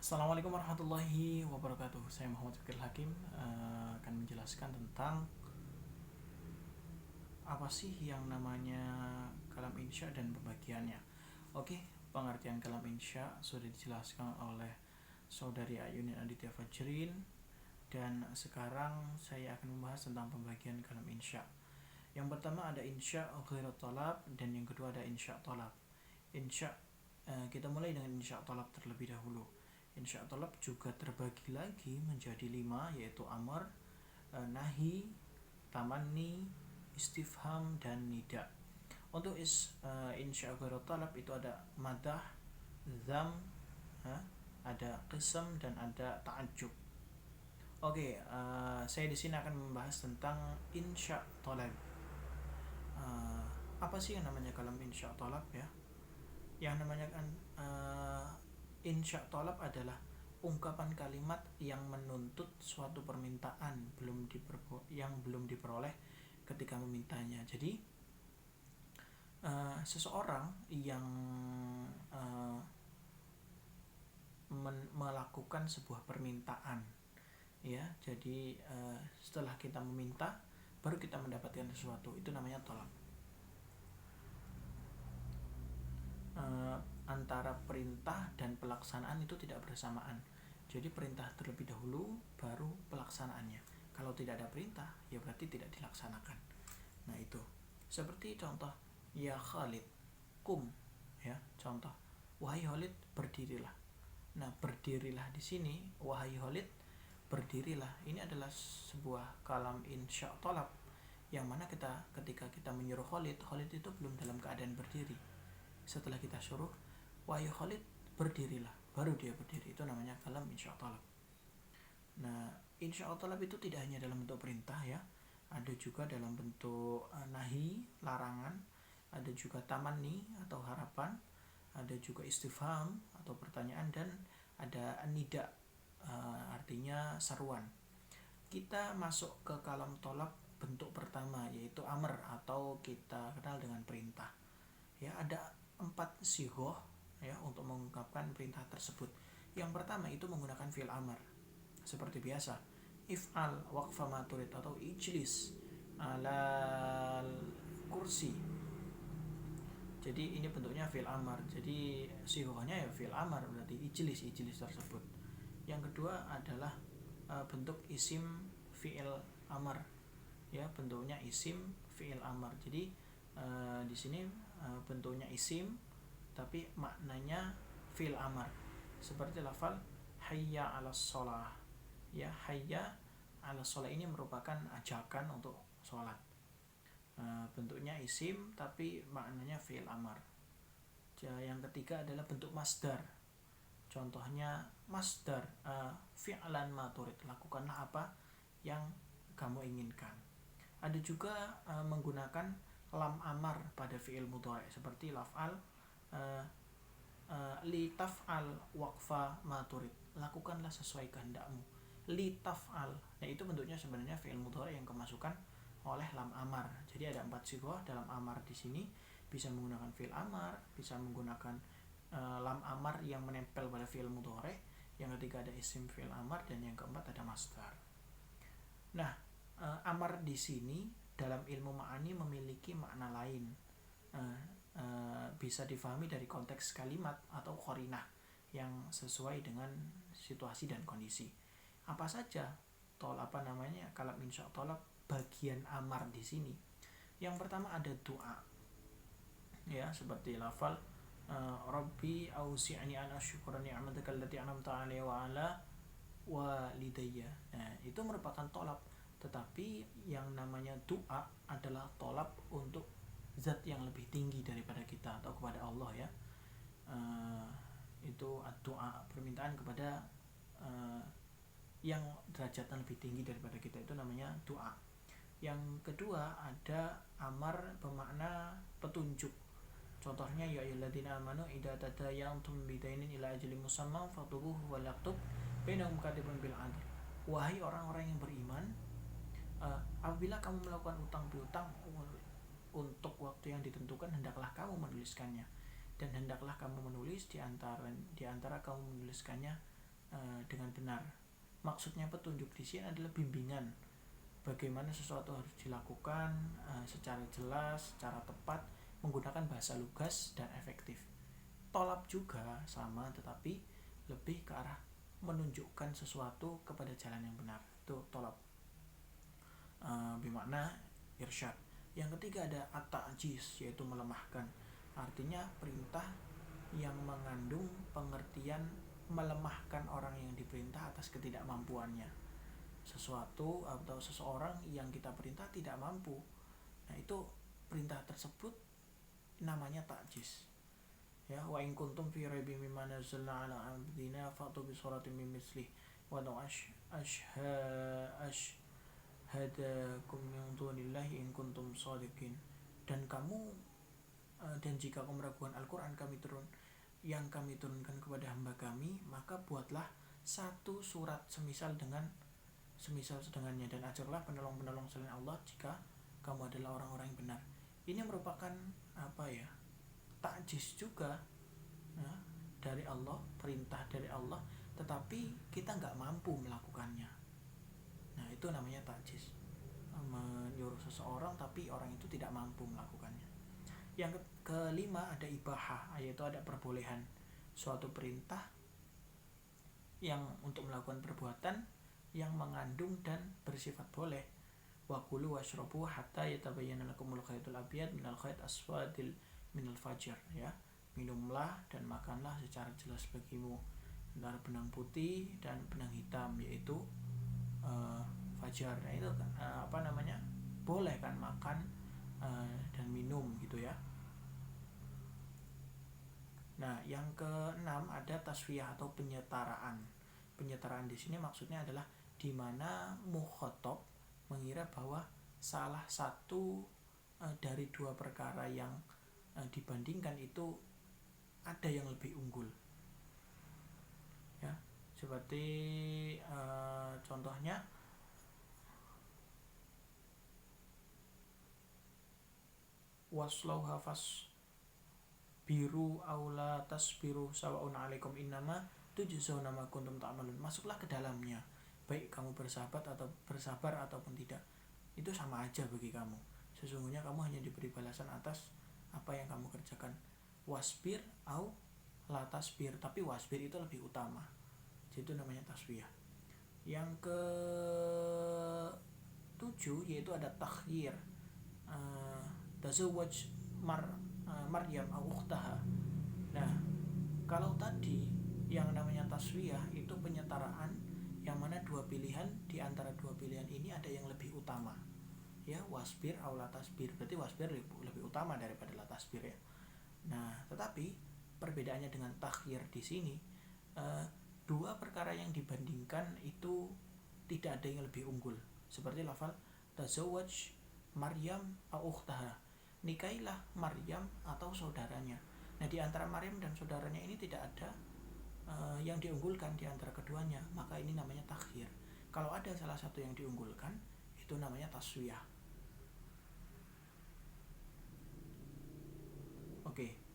Assalamualaikum warahmatullahi wabarakatuh. Saya Muhammad Fikir Hakim akan menjelaskan tentang apa sih yang namanya kalam insya dan pembagiannya. Oke, pengertian kalam insya sudah dijelaskan oleh Saudari Ayunin Aditya Fajrin, dan sekarang saya akan membahas tentang pembagian kalam insya. Yang pertama ada insya ghairu talab, dan yang kedua ada insya talab. Insya kita mulai dengan insya talab terlebih dahulu. Insya talab juga terbagi lagi menjadi 5, yaitu amar, nahi, tamanni, istifham, dan nida. Untuk insya ghairu talab itu ada madah, dzam, ada qisam, dan ada ta'ajjub. Oke, saya di sini akan membahas tentang insya talab. Apa sih yang namanya kalam insya talab ya? Yang namanya insya talab adalah ungkapan kalimat yang menuntut suatu permintaan yang belum diperoleh ketika memintanya. Jadi seseorang yang melakukan sebuah permintaan, ya. Jadi setelah kita meminta baru kita mendapatkan sesuatu, itu namanya talab. Antara perintah dan pelaksanaan itu tidak bersamaan. Jadi perintah terlebih dahulu baru pelaksanaannya. Kalau tidak ada perintah ya berarti tidak dilaksanakan. Nah itu seperti contoh, ya Khalid kum, ya, contoh, wahai Khalid berdirilah. Nah berdirilah di sini, wahai Khalid berdirilah, ini adalah sebuah kalam insya talab, yang mana ketika kita menyuruh Khalid itu belum dalam keadaan berdiri. Setelah kita suruh, wahai Khalid berdirilah, baru dia berdiri. Itu namanya kalam insya talab. Nah insya talab itu tidak hanya dalam bentuk perintah ya, ada juga dalam bentuk nahi, larangan, ada juga tamanni atau harapan, ada juga istifham atau pertanyaan, dan ada nida, artinya seruan. Kita masuk ke kalam talab bentuk pertama, yaitu amr atau kita kenal dengan perintah. Ya, ada 4 sigoh ya untuk mengungkapkan perintah tersebut. Yang pertama itu menggunakan fi'il amr. Seperti biasa, if'al waqfa ma turid atau ijlis ala kursi. Jadi ini bentuknya fi'il amr. Jadi sigohnya ya fi'il amr, berarti ijlis tersebut. Yang kedua adalah bentuk isim fi'il amr. Ya, bentuknya isim fi'il amr. Jadi di sini bentuknya isim tapi maknanya fi'il amr, seperti lafal hayya 'alas shalah. Ya, hayya 'alas shalah ini merupakan ajakan untuk sholat. Bentuknya isim tapi maknanya fi'il amr. Yang ketiga adalah bentuk masdar. Contohnya masdar fi'lan ma turid, lakukanlah apa yang kamu inginkan. Ada juga menggunakan lam amar pada fi'il mudhari, seperti laf'al li taf'al waqfa ma turid, lakukanlah sesuai kehendakmu. Li taf'al, nah itu bentuknya sebenarnya fi'il mudhari yang kemasukan oleh lam amar. Jadi ada 4 sighah dalam amar di sini, bisa menggunakan fi'il amar, bisa menggunakan lam amar yang menempel pada fi'il mudhari, yang ketiga ada isim fi'il amar, dan yang keempat ada masdar. Nah, amar di sini dalam ilmu ma'ani memiliki makna lain. Bisa difahami dari konteks kalimat atau qarinah yang sesuai dengan situasi dan kondisi. Apa saja kalam insya talab bagian amar di sini? Yang pertama ada doa. Ya, seperti lafal Rabbi ausi'ni an asyukura ni'mataka allati an'amta 'alayya wa 'ala walidayya. Nah, itu merupakan tolab. Tetapi yang namanya doa adalah tolab untuk zat yang lebih tinggi daripada kita atau kepada Allah ya. Itu doa, permintaan kepada yang derajatnya lebih tinggi daripada kita, itu namanya doa. Yang kedua ada amar bermakna petunjuk. Contohnya ya ayyuhalladzina amanu idza tadayantum bidainin ila ajalin musamma faktubuhu wa laktub bainakum katibun bil 'adl. Wahai orang-orang yang beriman, apabila kamu melakukan utang piutang untuk waktu yang ditentukan, hendaklah kamu menuliskannya, dan hendaklah kamu menulis di antara kamu menuliskannya dengan benar. Maksudnya petunjuk di sini adalah bimbingan bagaimana sesuatu harus dilakukan secara jelas, secara tepat, menggunakan bahasa lugas dan efektif. Tolab juga sama, tetapi lebih ke arah menunjukkan sesuatu kepada jalan yang benar. Itu tolab. Bermakna irsyad. Yang ketiga ada at-ta'jiz, yaitu melemahkan. Artinya perintah yang mengandung pengertian melemahkan orang yang diperintah atas ketidakmampuannya. Sesuatu atau seseorang yang kita perintah tidak mampu, nah itu perintah tersebut namanya ta'jiz. Ya, wa in kuntum fi raibin mimma nazzalna ala abdina fa'tu bi suratin min mislih wa hadakum min dunillahi in kuntum shadiqin. Dan kamu dan jika kamu meragukan Al-Quran yang kami turunkan kepada hamba kami, maka buatlah satu surat semisal dengannya, dan ajarlah penolong-penolong selain Allah jika kamu adalah orang-orang yang benar. Ini merupakan ta'jiz juga ya, dari Allah, perintah dari Allah, tetapi kita nggak mampu melakukannya. Nah, itu namanya ta'jiz, menyuruh seseorang tapi orang itu tidak mampu melakukannya. Yang kelima ada ibahah, yaitu ada perbolehan. Suatu perintah yang untuk melakukan perbuatan yang mengandung dan bersifat boleh. Wa kulu washrabu hatta yatabayyana lakumul khaytul abyad minal khayt aswadil minal fajr, ya. Minumlah dan makanlah secara jelas bagimu antara benang putih dan benang hitam, yaitu fajar. Nah, itu boleh kan makan dan minum gitu ya. Nah, yang keenam ada tasfiyah atau penyetaraan. Penyetaraan di sini maksudnya adalah di mana mukhatab mengira bahwa salah satu dari dua perkara yang dibandingkan itu ada yang lebih unggul. Ya, seperti contohnya waslauha fas biru aula tasbiru sawaun alaikum innama tujzauna ma kuntum ta'malun. Masuklah ke dalamnya, baik kamu bersabar ataupun tidak, itu sama aja bagi kamu. Sesungguhnya kamu hanya diberi balasan atas apa yang kamu kerjakan. Wasbir au la tasbir, tapi wasbir itu lebih utama. Jadi itu namanya tasbih. Yang ke-7 yaitu ada takhyir. Tazawwaj Maryam au ukhtaha. Nah, kalau tadi yang namanya taswiyah itu penyetaraan, yang mana dua pilihan, di antara dua pilihan ini ada yang lebih utama. Ya, wasbir au la tasbir, berarti wasbir lebih utama daripada la tasbir ya. Nah, tetapi perbedaannya dengan takhyir di sini, dua perkara yang dibandingkan itu tidak ada yang lebih unggul. Seperti lafal tazawwaj Maryam au ukhtaha, nikailah Maryam atau saudaranya. Nah, di antara Maryam dan saudaranya ini tidak ada yang diunggulkan di antara keduanya, maka ini namanya takhir. Kalau ada salah satu yang diunggulkan, itu namanya taswiyah. Oke.